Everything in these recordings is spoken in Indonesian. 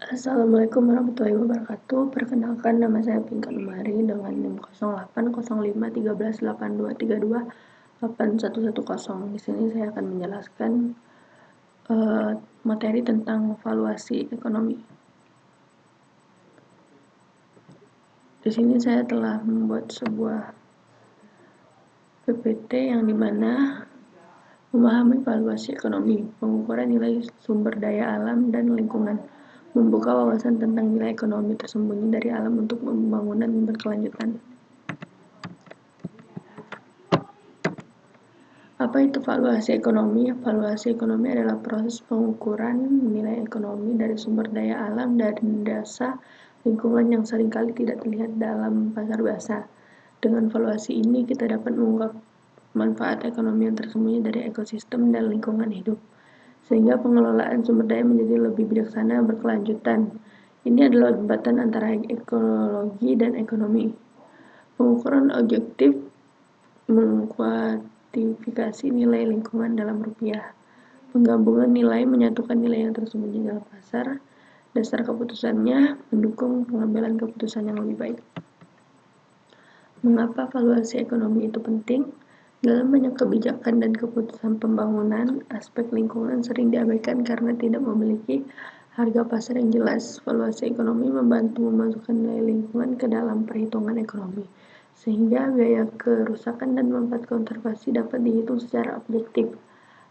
Assalamualaikum warahmatullahi wabarakatuh. Perkenalkan, nama saya Pinkan Umari dengan NIM 08051382328110. Di sini saya akan menjelaskan materi tentang valuasi ekonomi. Di sini saya telah membuat sebuah PPT yang dimana memahami valuasi ekonomi, pengukuran nilai sumber daya alam dan lingkungan, membuka wawasan tentang nilai ekonomi tersembunyi dari alam untuk pembangunan berkelanjutan. Apa itu valuasi ekonomi? Valuasi ekonomi adalah proses pengukuran nilai ekonomi dari sumber daya alam dan dasar lingkungan yang seringkali tidak terlihat dalam pasar biasa. Dengan valuasi ini kita dapat mengungkap manfaat ekonomi yang tersembunyi dari ekosistem dan lingkungan hidup, sehingga pengelolaan sumber daya menjadi lebih bijaksana berkelanjutan. Ini adalah jembatan antara ekologi dan ekonomi. Pengukuran objektif mengkuantifikasi nilai lingkungan dalam rupiah. Penggabungan nilai menyatukan nilai yang tersembunyi dalam pasar. Dasar keputusannya mendukung pengambilan keputusan yang lebih baik. Mengapa valuasi ekonomi itu penting? Dalam banyak kebijakan dan keputusan pembangunan, aspek lingkungan sering diabaikan karena tidak memiliki harga pasar yang jelas. Valuasi ekonomi membantu memasukkan nilai lingkungan ke dalam perhitungan ekonomi, sehingga biaya kerusakan dan manfaat konservasi dapat dihitung secara objektif.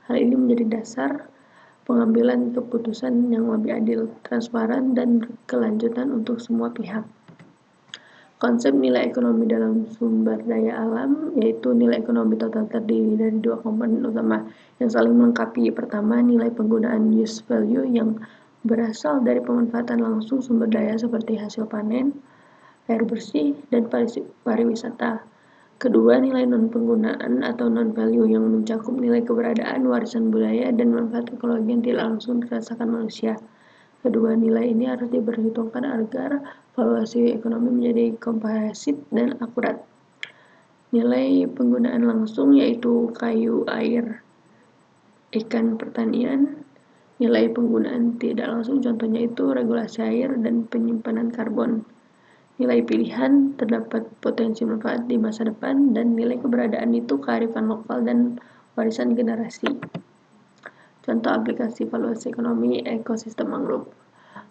Hal ini menjadi dasar pengambilan keputusan yang lebih adil, transparan, dan berkelanjutan untuk semua pihak. Konsep nilai ekonomi dalam sumber daya alam, yaitu nilai ekonomi total terdiri dari dua komponen utama yang saling melengkapi. Pertama, nilai penggunaan use value yang berasal dari pemanfaatan langsung sumber daya seperti hasil panen, air bersih, dan pariwisata. Kedua, nilai non-penggunaan atau non-value yang mencakup nilai keberadaan, warisan budaya, dan manfaat ekologi yang tidak langsung dirasakan manusia. Kedua nilai ini harus diperhitungkan agar valuasi ekonomi menjadi komprehensif dan akurat. Nilai penggunaan langsung yaitu kayu, air, ikan, pertanian. Nilai penggunaan tidak langsung contohnya itu regulasi air dan penyimpanan karbon. Nilai pilihan terdapat potensi manfaat di masa depan, dan nilai keberadaan itu kearifan lokal dan warisan generasi. Contoh aplikasi valuasi ekonomi ekosistem mangrove.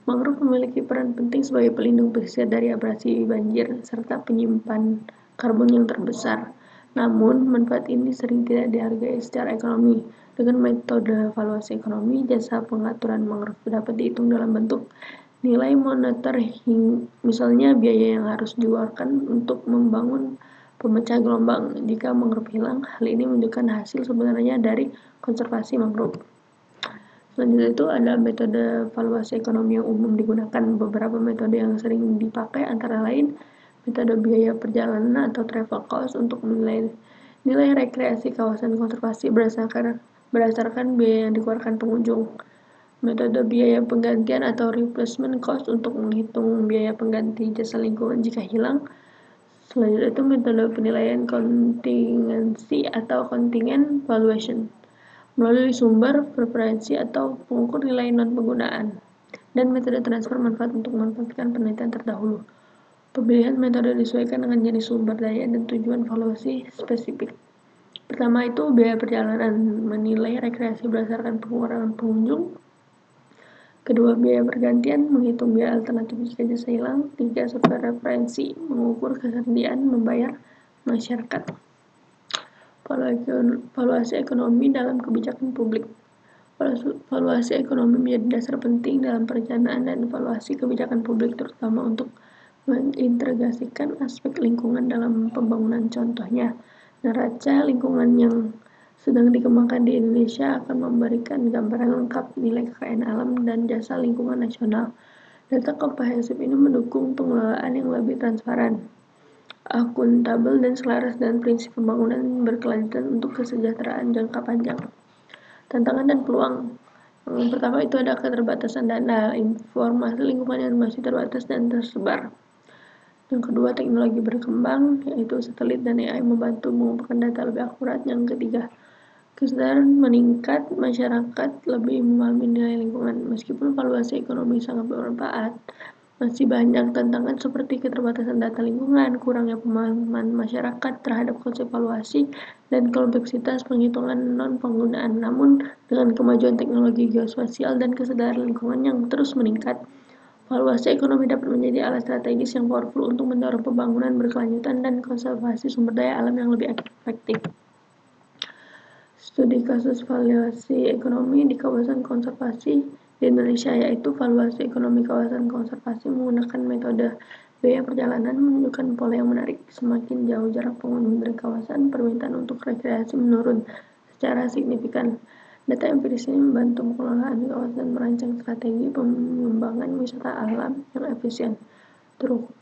Mangrove memiliki peran penting sebagai pelindung pesisir dari abrasi banjir serta penyimpan karbon yang terbesar. Namun, manfaat ini sering tidak dihargai secara ekonomi. Dengan metode valuasi ekonomi, jasa pengaturan mangrove dapat dihitung dalam bentuk nilai moneter, misalnya biaya yang harus dikeluarkan untuk membangun pemecah gelombang. Jika mangrove hilang, hal ini menunjukkan hasil sebenarnya dari konservasi mangrove. Selanjutnya itu ada metode valuasi ekonomi yang umum digunakan. Beberapa metode yang sering dipakai antara lain metode biaya perjalanan atau travel cost untuk menilai nilai rekreasi kawasan konservasi berdasarkan biaya yang dikeluarkan pengunjung. Metode biaya penggantian atau replacement cost untuk menghitung biaya pengganti jasa lingkungan jika hilang. Selanjutnya itu metode penilaian kontingensi atau contingent valuation melalui sumber, preferensi, atau pengukur nilai non-penggunaan, dan metode transfer manfaat untuk memanfaatkan penelitian terdahulu. Pemilihan metode disesuaikan dengan jenis sumber daya dan tujuan valuasi spesifik. Pertama itu biaya perjalanan, menilai rekreasi berdasarkan pengurangan pengunjung. Kedua, biaya pergantian, menghitung biaya alternatif jika jasa hilang. Tiga, survei referensi, mengukur kesediaan membayar masyarakat. Valuasi ekonomi dalam kebijakan publik. Valuasi ekonomi menjadi dasar penting dalam perencanaan dan evaluasi kebijakan publik, terutama untuk mengintegrasikan aspek lingkungan dalam pembangunan. Contohnya, neraca lingkungan yang sedang dikembangkan di Indonesia akan memberikan gambaran lengkap nilai kekayaan alam dan jasa lingkungan nasional. Data komprehensif ini mendukung pengelolaan yang lebih transparan, akuntabel, dan selaras dengan prinsip pembangunan berkelanjutan untuk kesejahteraan jangka panjang. Tantangan dan peluang. Yang pertama itu ada keterbatasan dana, informasi lingkungan yang masih terbatas dan tersebar. Yang kedua, teknologi berkembang, yaitu satelit dan AI membantu mengumpulkan data lebih akurat. Yang ketiga, Kesadaran meningkat, masyarakat lebih memahami nilai lingkungan. Meskipun valuasi ekonomi sangat bermanfaat, masih banyak tantangan seperti keterbatasan data lingkungan, kurangnya pemahaman masyarakat terhadap konsep valuasi, dan kompleksitas penghitungan non-penggunaan. Namun, dengan kemajuan teknologi geososial dan kesadaran lingkungan yang terus meningkat, valuasi ekonomi dapat menjadi alat strategis yang powerful untuk mendorong pembangunan berkelanjutan dan konservasi sumber daya alam yang lebih efektif. Studi kasus valuasi ekonomi di kawasan konservasi di Indonesia, yaitu valuasi ekonomi kawasan konservasi menggunakan metode biaya perjalanan, menunjukkan pola yang menarik. Semakin jauh jarak pengunjung dari kawasan, permintaan untuk rekreasi menurun secara signifikan. Data empiris ini membantu pengelolaan kawasan merancang strategi pengembangan wisata alam yang efisien, terukur,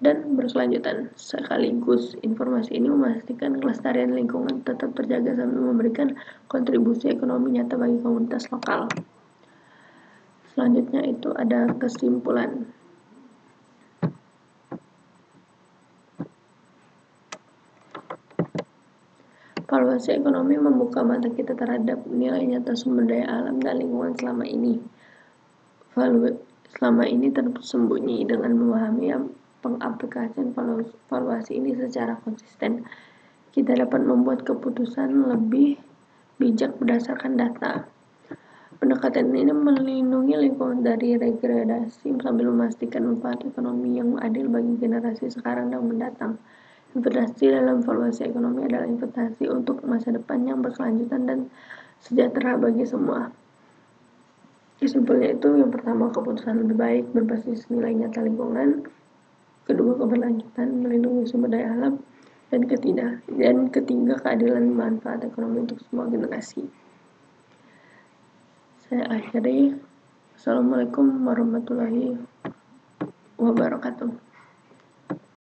dan berkelanjutan. Sekaligus, informasi ini memastikan kelestarian lingkungan tetap terjaga sambil memberikan kontribusi ekonomi nyata bagi komunitas lokal. Selanjutnya itu ada kesimpulan. Valuasi ekonomi membuka mata kita terhadap nilai nyata sumber daya alam dan lingkungan selama ini tersembunyi. Dengan memahami pengaplikasian valuasi ini secara konsisten, kita dapat membuat keputusan lebih bijak berdasarkan data. Pendekatan ini melindungi lingkungan dari degradasi sambil memastikan manfaat ekonomi yang adil bagi generasi sekarang dan mendatang. Investasi dalam valuasi ekonomi adalah investasi untuk masa depan yang berkelanjutan dan sejahtera bagi semua. Kesimpulannya itu, yang pertama, keputusan lebih baik berbasis nilai nyata lingkungan. Kedua, keberlanjutan melindungi sumber daya alam. Dan ketiga, keadilan manfaat ekonomi untuk semua generasi. Saya akhiri. Assalamualaikum warahmatullahi wabarakatuh.